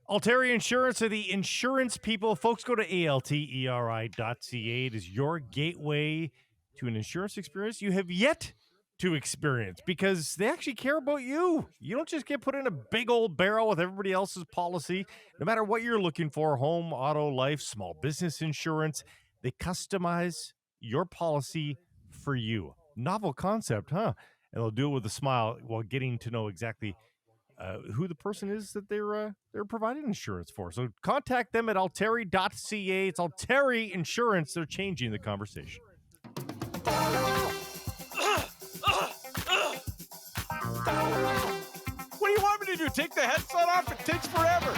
Alteri Insurance are the insurance people. Folks, go to alteri.ca. It is your gateway to an insurance experience you have yet to experience because they actually care about you. You don't just get put in a big old barrel with everybody else's policy. No matter what you're looking for, home, auto, life, small business insurance, they customize your policy for you. Novel concept, huh? And they'll do it with a smile while getting to know exactly who the person is that they're providing insurance for. So contact them at alteri.ca. It's Alteri Insurance. They're changing the conversation. What do you want me to do? Take the headset off? It takes forever.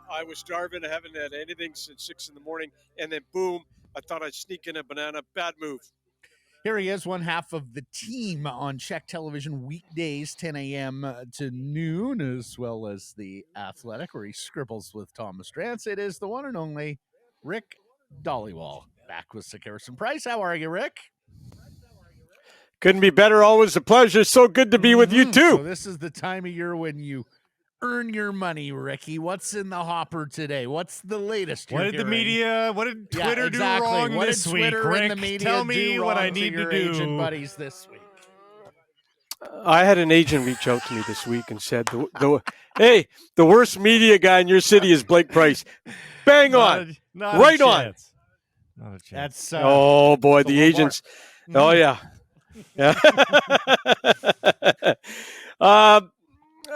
I was starving. I haven't had anything since 6 in the morning. And then, boom, I thought I'd sneak in a banana. Bad move. Here he is, one half of the team on Czech television weekdays, 10 a.m. to noon, as well as the Athletic, where he scribbles with Thomas Drance. It is the one and only Rick Dhaliwal. Back with Sekeres and Price. How are you, Rick? Couldn't be better. Always a pleasure. So good to be with you, too. So this is the time of year when you earn your money, Ricky. What's in the hopper today? What's the latest? What did Twitter do wrong what this did week, Twitter Rick? and the media Tell me what I need to do. Agent buddies this week. I had an agent reach out to me this week and said, "Hey, the worst media guy in your city is Blake Price." Bang on. Right on. Not a chance. That's oh boy, the agents. Oh yeah.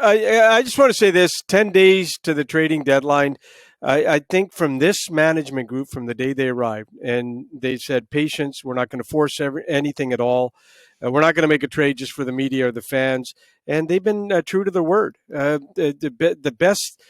I just want to say this: 10 days to the trading deadline. I think from this management group, from the day they arrived, and they said, patience, we're not going to force anything at all. We're not going to make a trade just for the media or the fans. And they've been true to their word. The best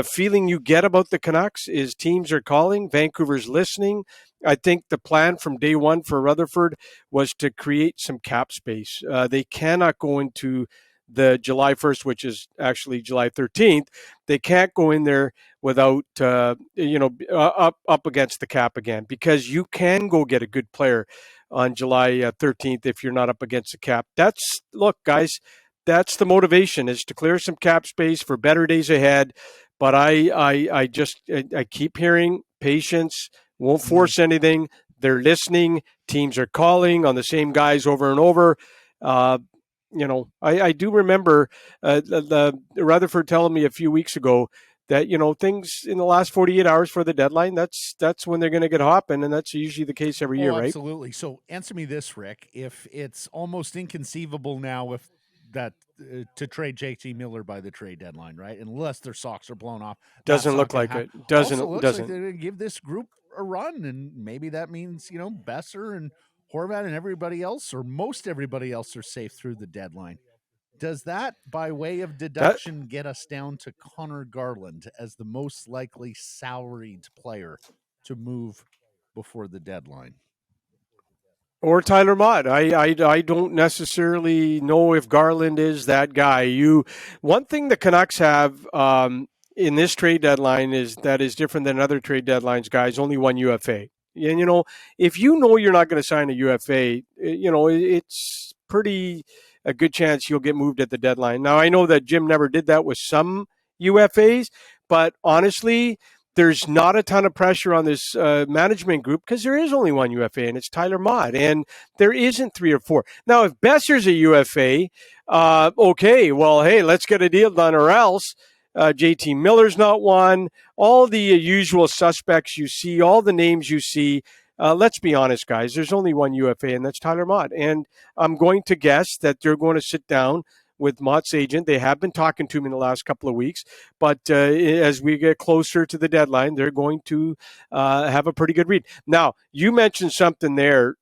feeling you get about the Canucks is teams are calling, Vancouver's listening. I think the plan from day one for Rutherford was to create some cap space. They cannot go into the July 1st, which is actually July 13th. They can't go in there without, up against the cap again, because you can go get a good player on July 13th if you're not up against the cap. Look, guys, that's the motivation, is to clear some cap space for better days ahead. But I keep hearing patience, won't force anything. They're listening. Teams are calling on the same guys over and over. I do remember the Rutherford telling me a few weeks ago that, things in the last 48 hours for the deadline, that's when they're going to get hopping, and that's usually the case every year, right? Absolutely. So answer me this, Rick. If it's almost inconceivable now to trade JT Miller by the trade deadline, right? Unless their socks are blown off. Doesn't look like it. Doesn't. Like they're going to give this group a run, and maybe that means, Besser and Horvat and everybody else, or most everybody else, are safe through the deadline. Does that, by way of deduction, get us down to Connor Garland as the most likely salaried player to move before the deadline? Or Tyler Motte. I don't necessarily know if Garland is that guy. One thing the Canucks have in this trade deadline is different than other trade deadlines, guys. Only one UFA. And, if you're not going to sign a UFA, it's pretty a good chance you'll get moved at the deadline. Now, I know that Jim never did that with some UFAs, but honestly, there's not a ton of pressure on this management group because there is only one UFA, and it's Tyler Motte, and there isn't 3 or 4. Now, if Besser's a UFA, okay, well, hey, let's get a deal done, or else JT Miller's not one. All the usual suspects you see, all the names you see. Let's be honest, guys. There's only one UFA, and that's Tyler Motte. And I'm going to guess that they're going to sit down with Motte's agent. They have been talking to him in the last couple of weeks. But as we get closer to the deadline, they're going to have a pretty good read. Now, you mentioned something there,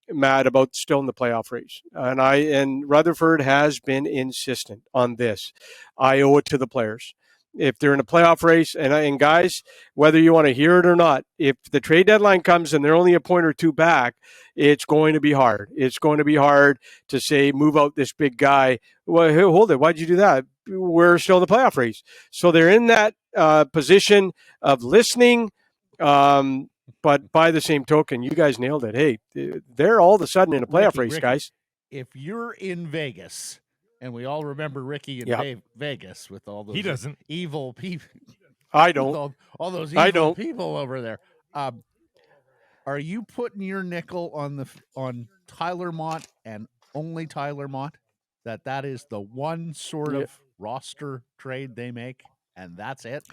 Matt, about still in the playoff race. And Rutherford has been insistent on this. I owe it to the players. If they're in a playoff race, and guys, whether you want to hear it or not, if the trade deadline comes and they're only a point or two back, it's going to be hard. It's going to be hard to say, move out this big guy. Well, hold it. Why'd you do that? We're still in the playoff race. So they're in that position of listening. But by the same token, you guys nailed it. Hey, they're all of a sudden in a playoff race, guys. If you're in Vegas And we all remember Ricky in Yep. Vegas with all those He doesn't. evil people. I don't. All those I evil don't. people over there. Are you putting your nickel on Tyler Motte and only Tyler Motte? That is the one sort of roster trade they make, and that's it?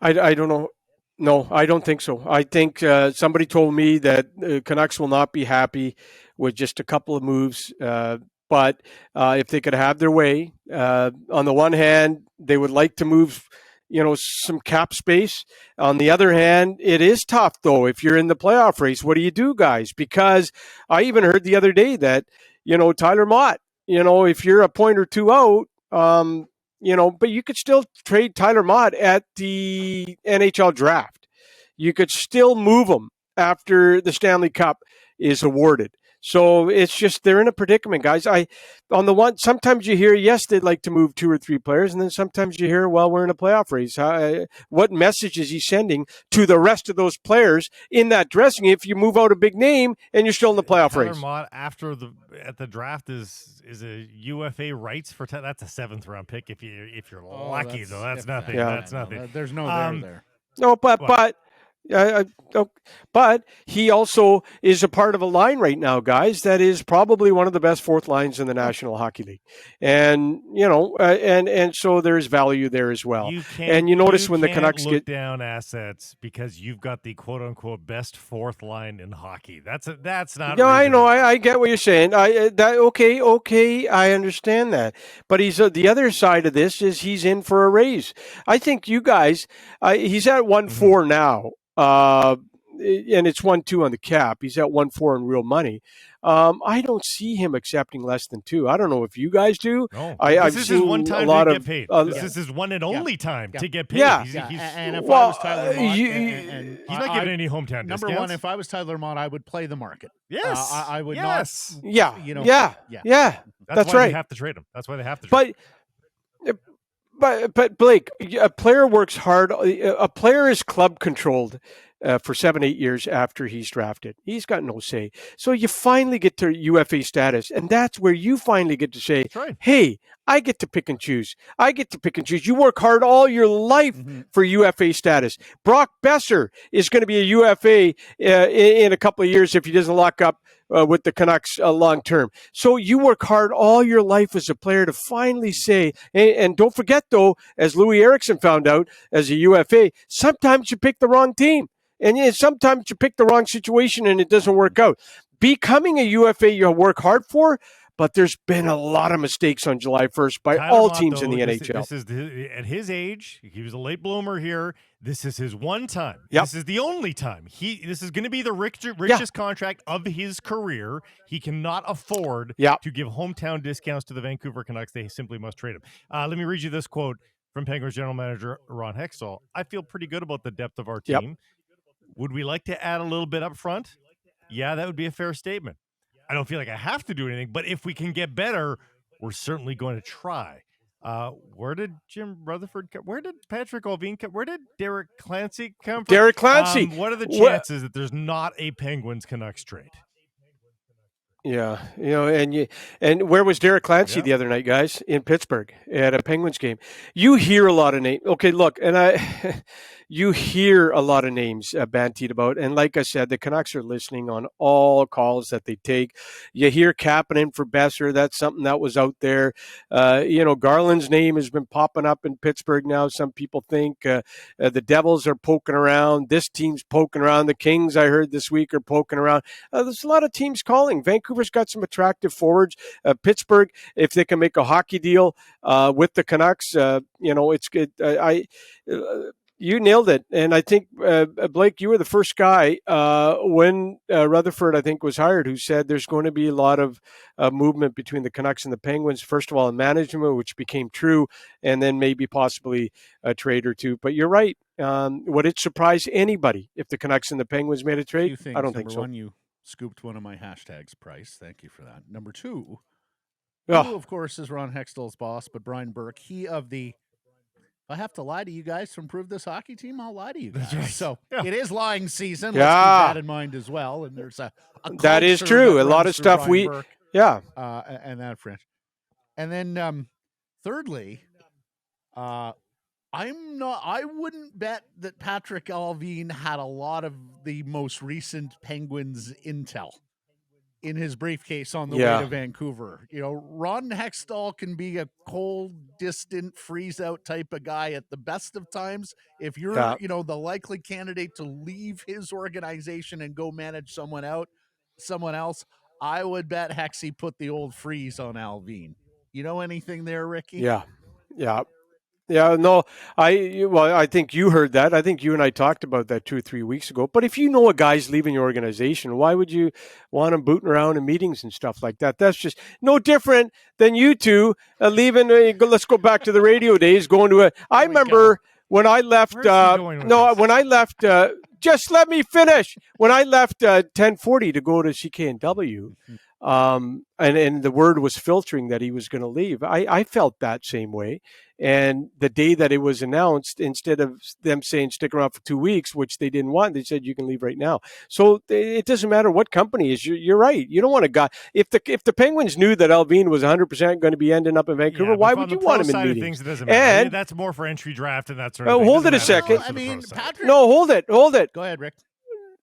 I don't know. No, I don't think so. I think somebody told me that Canucks will not be happy with just a couple of moves. But if they could have their way, on the one hand, they would like to move, some cap space. On the other hand, it is tough, though, if you're in the playoff race. What do you do, guys? Because I even heard the other day that, Tyler Motte, if you're a point or two out, but you could still trade Tyler Motte at the NHL draft. You could still move him after the Stanley Cup is awarded. So it's just they're in a predicament, guys. Sometimes you hear, yes, they'd like to move 2 or 3 players, and then sometimes you hear, well, we're in a playoff race. What message is he sending to the rest of those players in that dressing if you move out a big name and you're still in the playoff race? Tyler Motte at the draft is a UFA rights for that's a 7th round pick if you're lucky, though. That's nothing. Yeah, That's nothing. There's no there. No, but he also is a part of a line right now, guys, that is probably one of the best 4th lines in the National Hockey League. And, and so there's value there as well. And you notice when the Canucks look down assets because you've got the quote unquote best 4th line in hockey. That's not. No, I know. I get what you're saying. Okay. I understand that. But he's the other side of this is he's in for a raise. I think you guys, he's at 1.4 now. And it's 1.2 on the cap. He's at 1.4 in real money. I don't see him accepting less than 2. I don't know if you guys do. No. I've this is seen his one time a lot to of, get paid. This is his one and only time to get paid. Yeah. And if I was Tyler Motte, and he's not getting any hometown number discounts. one, if I was Tyler Motte, I would play the market. Yes, I would not. Yeah. That's why right. They have to trade him. That's why they have to trade him. But Blake, a player works hard. A player is club controlled for 7-8 years after he's drafted. He's got no say. So you finally get to UFA status, and that's where you finally get to say, right. "Hey, I get to pick and choose. You work hard all your life for UFA status." Brock Besser is going to be a UFA in a couple of years if he doesn't lock up with the Canucks long term. So you work hard all your life as a player to finally say, and don't forget though, as Louis Eriksson found out as a UFA, sometimes you pick the wrong team. And sometimes you pick the wrong situation and it doesn't work out. Becoming a UFA, you work hard for, but there's been a lot of mistakes on July 1st by all teams in the NHL. This is at his age, he was a late bloomer here. This is his one time. Yep. This is the only time. This is going to be the richest contract of his career. He cannot afford to give hometown discounts to the Vancouver Canucks. They simply must trade him. Let me read you this quote from Penguins general manager Ron Hextall. "I feel pretty good about the depth of our team. Would we like to add a little bit up front? Yeah, that would be a fair statement. I don't feel like I have to do anything, but if we can get better, we're certainly going to try." Where did Jim Rutherford come? Where did Patrick Allvin come? Where did Derek Clancy come from? Derek Clancy. What are the chances that there's not a Penguins Canucks trade? Yeah, and where was Derek Clancy the other night, guys? In Pittsburgh at a Penguins game. You hear a lot of names. Okay, look, and you hear a lot of names bandied about, and like I said, the Canucks are listening on all calls that they take. You hear Kapanen for Besser. That's something that was out there. Garland's name has been popping up in Pittsburgh now. Some people think the Devils are poking around. This team's poking around. The Kings, I heard this week, are poking around. There's a lot of teams calling. Vancouver's got some attractive forwards. Pittsburgh, if they can make a hockey deal with the Canucks, it's good. You nailed it. And I think, Blake, you were the first guy when Rutherford, I think, was hired who said there's going to be a lot of movement between the Canucks and the Penguins, first of all, in management, which became true, and then maybe possibly a trade or two. But you're right. Would it surprise anybody if the Canucks and the Penguins made a trade? I don't think so. Number one, you scooped one of my hashtags, Price. Thank you for that. Number two, who, of course, is Ron Hextall's boss, but Brian Burke, if I have to lie to you guys to improve this hockey team, I'll lie to you guys. Right. So it is lying season. Let's keep that in mind as well. And there's a that is true. A lot of stuff Burke, and that French. And then Thirdly, I wouldn't bet that Patrick Allvin had a lot of the most recent Penguins intel in his briefcase on the way to Vancouver. Ron Hextall can be a cold, distant, freeze out type of guy at the best of times. If you're, the likely candidate to leave his organization and go manage someone else, I would bet Hexy put the old freeze on Allvin. You know anything there, Ricky? Yeah. No, I think you heard that. I think you and I talked about that 2 or 3 weeks ago. But if you know a guy's leaving your organization, why would you want him booting around in meetings and stuff like that? That's just no different than you two leaving. Let's go back to the radio days. Going to I remember when I left. When I left. Just let me finish. When I left 1040 to go to CKNW. And the word was filtering that he was going to leave. I felt that same way. And the day that it was announced, instead of them saying stick around for 2 weeks, which they didn't want, they said you can leave right now. So it doesn't matter what company is. You're right. You don't want a guy. If the Penguins knew that Allvin was 100% going to be ending up in Vancouver, why would you want him in meetings? It doesn't matter. And that's more for entry draft and that sort of thing. Hold it a second. Patrick. No, hold it. Go ahead, Rick.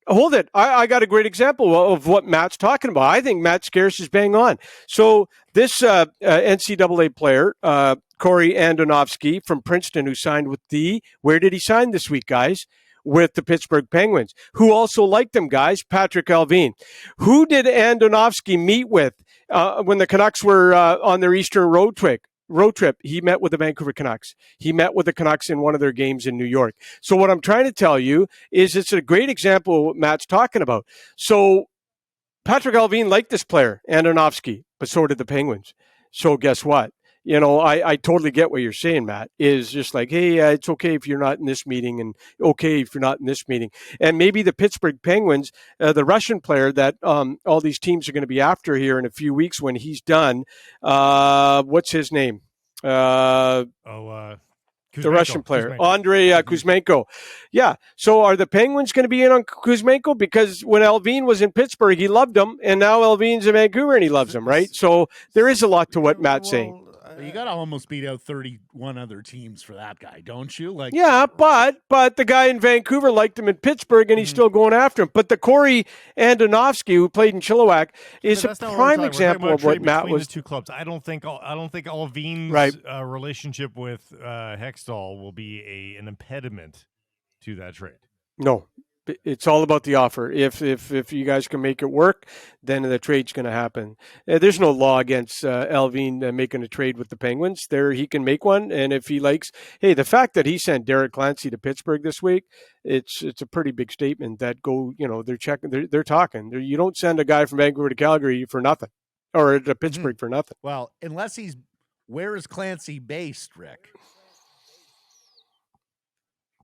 Hold it. I got a great example of what Matt's talking about. I think Matt Sekeres is bang on. So this NCAA player, Corey Andonovsky from Princeton, who signed with where did he sign this week, guys? With the Pittsburgh Penguins, who also liked him, guys, Patrick Allvin. Who did Andonovsky meet with when the Canucks were on their Eastern road trip? He met with the Vancouver Canucks. He met with the Canucks in one of their games in New York. So what I'm trying to tell you is it's a great example of what Matt's talking about. So Patrick Allvin liked this player, Andonovsky, but so did the Penguins. So guess what? I totally get what you're saying, Matt, is just like, hey, it's okay if you're not in this meeting and okay if you're not in this meeting. And maybe the Pittsburgh Penguins, the Russian player that all these teams are going to be after here in a few weeks when he's done, what's his name? The Russian player, Andrei Kuzmenko. Yeah. So are the Penguins going to be in on Kuzmenko? Because when Allvin was in Pittsburgh, he loved him, and now Allvin's in Vancouver and he loves him, right? So there is a lot to what Matt's saying. You got to almost beat out 31 other teams for that guy, don't you? Yeah, but the guy in Vancouver liked him in Pittsburgh, and he's still going after him. But the Corey Andonovsky, who played in Chilliwack, is a prime example of what Matt was. The two clubs. I don't think Allvin's relationship with Hextall will be an impediment to that trade. No. It's all about the offer. If you guys can make it work, then the trade's going to happen. There's no law against Allvin making a trade with the Penguins. He can make one, and if he likes, hey, the fact that he sent Derek Clancy to Pittsburgh this week, it's a pretty big statement. That they're talking. You don't send a guy from Vancouver to Calgary for nothing, or to Pittsburgh for nothing. Well, unless where is Clancy based, Rick?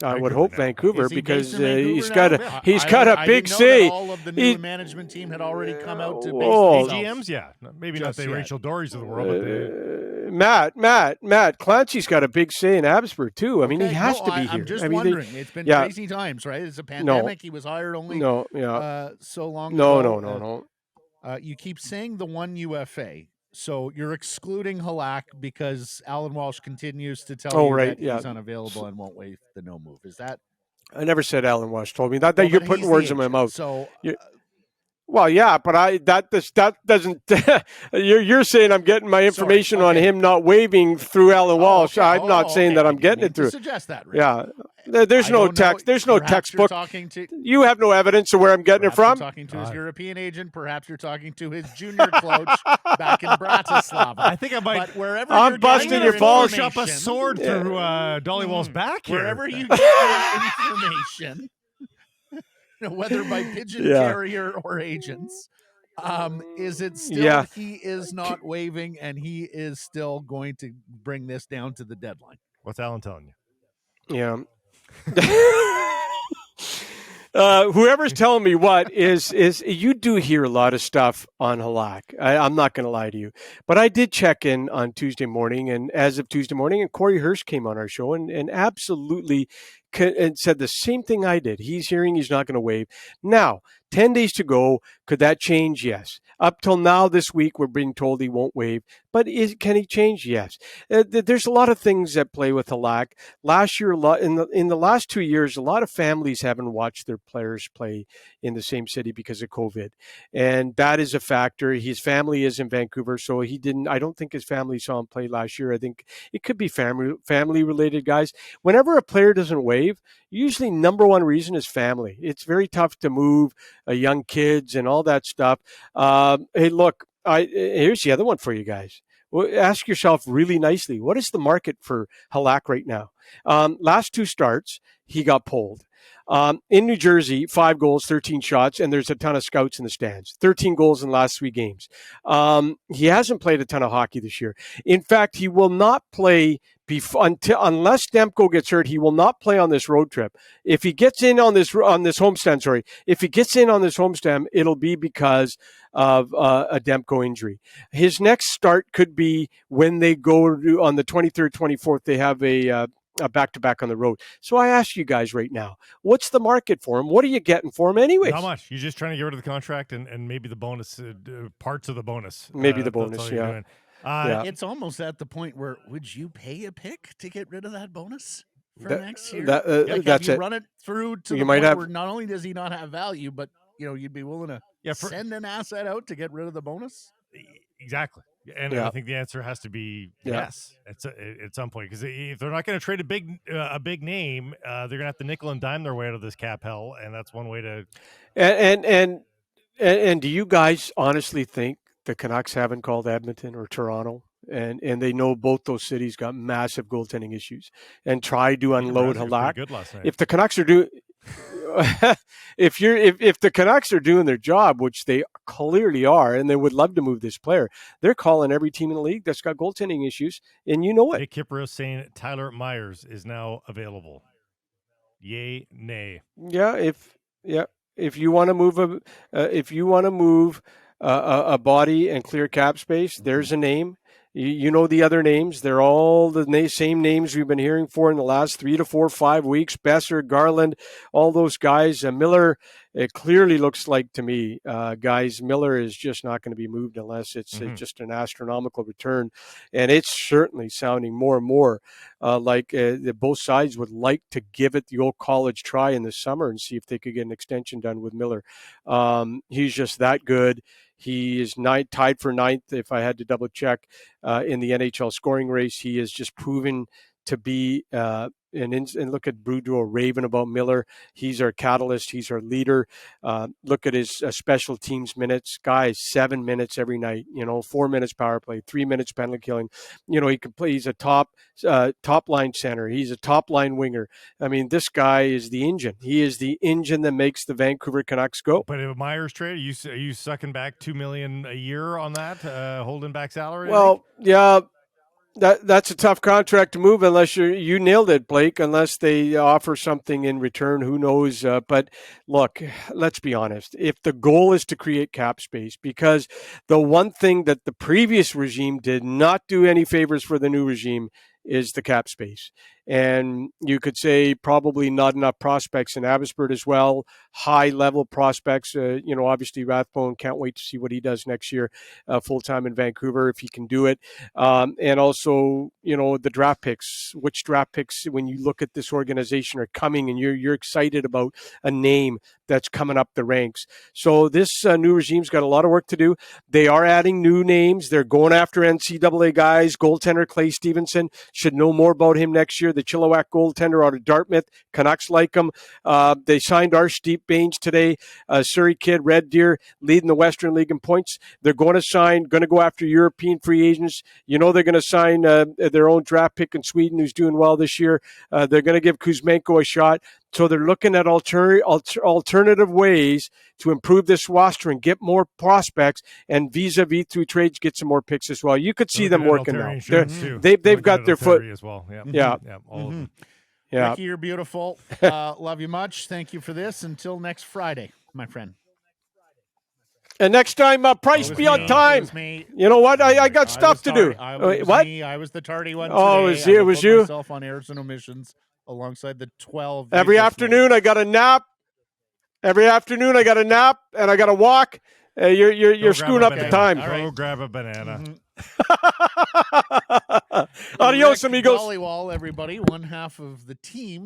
I would hope Vancouver, because he's got a big say. All of the new management team had already come out to base GMs, yeah, maybe not the Rachel Dories of the world, but Matt, Clancy's got a big say in Abbotsford too. I mean, he has to be here. I'm just wondering. It's been crazy times, right? It's a pandemic. He was hired only so long ago. No. You keep saying the one UFA. So you're excluding Halak because Alan Walsh continues to tell you that he's unavailable and won't waive the no move. Is that? I never said Alan Walsh told me that. You're putting words in my mouth. So. Well, yeah, but that doesn't. You're saying I'm getting my information on him not waiving through Alan Walsh. I'm not saying that I'm getting it through. Suggest that, Rick. Yeah, there's no text. There's no textbook. You have no evidence of where I'm getting it from. You're talking to his European agent. Perhaps you're talking to his junior coach back in Bratislava. I think I might. But whether I'm busting your balls. Push up a sword through Dhaliwal's back here. Wherever you get your information. Whether by pigeon carrier or agents, is it still he is not waiving and he is still going to bring this down to the deadline? What's Alan telling you? Yeah. Whoever's telling me what is you do hear a lot of stuff on Halak. I'm not going to lie to you, but I did check in on Tuesday morning, and as of Tuesday morning, and Corey Hirsch came on our show and absolutely and said the same thing I did. He's hearing he's not going to waive. Now, 10 days to go. Could that change? Yes. Up till now this week, we're being told he won't waive. But can he change? Yes. There's a lot of things that play with Halak. Last year, in the last 2 years, a lot of families haven't watched their players play in the same city because of COVID. And that is a factor. His family is in Vancouver, so I don't think his family saw him play last year. I think it could be family related, guys. Whenever a player doesn't waive, usually number one reason is family. It's very tough to move young kids and all that stuff. Hey, look, here's the other one for you guys. Well, ask yourself really nicely, what is the market for Halak right now? Last 2 starts, he got pulled. In New Jersey, 5 goals, 13 shots, and there's a ton of scouts in the stands. 13 goals in the last 3 games. He hasn't played a ton of hockey this year. In fact, he will not play unless Demko gets hurt. He will not play on this road trip. If he gets in on this homestand, if he gets in on this homestand, it'll be because of a Demko injury. His next start could be when they go on the 23rd, 24th. They have a back-to-back on the road. So I ask you guys right now, what's the market for him? What are you getting for him anyways? Not much. You're just trying to get rid of the contract and maybe the bonus, parts of the bonus. Maybe the bonus, yeah. It's almost at the point where, would you pay a pick to get rid of that bonus for next year? That's it. Run it through to you the might point have, where not only does he not have value, but you'd be willing to send an asset out to get rid of the bonus? Exactly. And I think the answer has to be yes at some point, because if they're not going to trade a big name, they're going to have to nickel and dime their way out of this cap hell, and that's one way to. And do you guys honestly think the Canucks haven't called Edmonton or Toronto, and they know both those cities got massive goaltending issues, and tried to unload Halak? Good last night. If the Canucks are doing if the Canucks are doing their job, which they clearly are, and they would love to move this player, they're calling every team in the league that's got goaltending issues, and you know it. Nick Kipper saying Tyler Myers is now available. Yay, nay? Yeah, if you want to move a body and clear cap space, there's a name. You know the other names. They're all the same names we've been hearing for in the last 3 to 4, 5 weeks. Besser, Garland, all those guys. Miller, it clearly looks like to me, guys, Miller is just not going to be moved unless it's just an astronomical return. And it's certainly sounding more and more like both sides would like to give it the old college try in the summer and see if they could get an extension done with Miller. He's just that good. He is tied for 9th, if I had to double check, in the NHL scoring race. He is just proven to be, and look at Boudreau raving about Miller. He's our catalyst. He's our leader. Look at his special teams minutes. Guys, 7 minutes every night, 4 minutes power play, 3 minutes penalty killing. He can play. He's a top line center. He's a top line winger. I mean, this guy is the engine. He is the engine that makes the Vancouver Canucks go. But if Myers trade, are you sucking back $2 million a year on that, holding back salary? Well, yeah. That's a tough contract to move unless you nailed it, Blake, unless they offer something in return. Who knows? But look, let's be honest. If the goal is to create cap space, because the one thing that the previous regime did not do any favors for the new regime is the cap space. And you could say probably not enough prospects in Abbotsford as well, high-level prospects. Obviously Rathbone, can't wait to see what he does next year full-time in Vancouver if he can do it. And also, the draft picks, which draft picks, when you look at this organization, are coming, and you're excited about a name that's coming up the ranks. So this new regime's got a lot of work to do. They are adding new names. They're going after NCAA guys. Goaltender Clay Stevenson, should know more about him next year. The Chilliwack goaltender out of Dartmouth. Canucks like him. They signed Arshdeep Baines today. Surrey kid, Red Deer, leading the Western League in points. They're going to go after European free agents. They're going to sign their own draft pick in Sweden who's doing well this year. They're going to give Kuzmenko a shot. So they're looking at alternative ways to improve this roster and get more prospects, and vis-a-vis through trades get some more picks as well. You could see them working now. They've got their foot as well. Yeah. All of them. Yeah. Ricky, you're beautiful. Love you much. Thank you for this. Until next Friday, my friend. And next time, Price be on time. You know what? I got stuff to do. What? I was the tardy one. Oh, today. it was you. Myself on errors and omissions alongside the 12. Every afternoon, I got a nap. Every afternoon, I got a nap and I got to walk. You're Go screwing grab up a the banana. time. Go grab a banana. Mm-hmm. Adios, Rick amigos. Dhaliwal, everybody, one half of the team